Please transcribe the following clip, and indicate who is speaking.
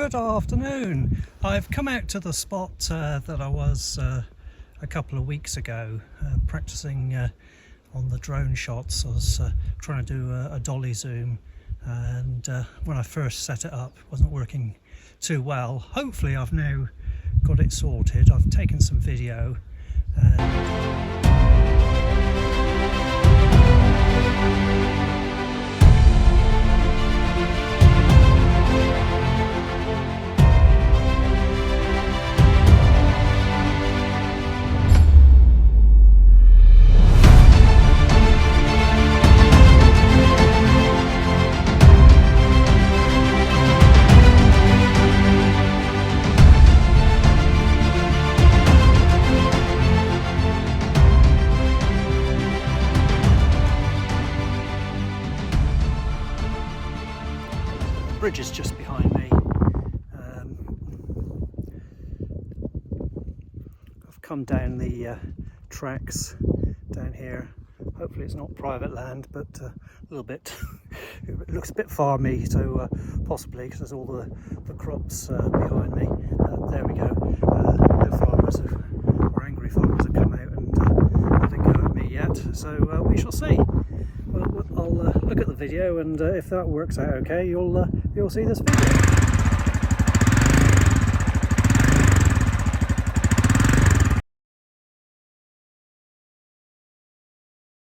Speaker 1: Good afternoon. I've come out to the spot that I was a couple of weeks ago practicing on the drone shots. I was trying to do a dolly zoom, and when I first set it up it wasn't working too well. Hopefully I've now got it sorted. I've taken some video and the bridge is just behind me. I've come down the tracks down here. Hopefully it's not private land, but a little bit. It looks a bit farmy, so possibly because there's all the crops behind me. There we go. No farmers or angry farmers have come out and had a go at me yet, so we shall see. Well, I'll look at the video, and if that works out okay, you'll see this video.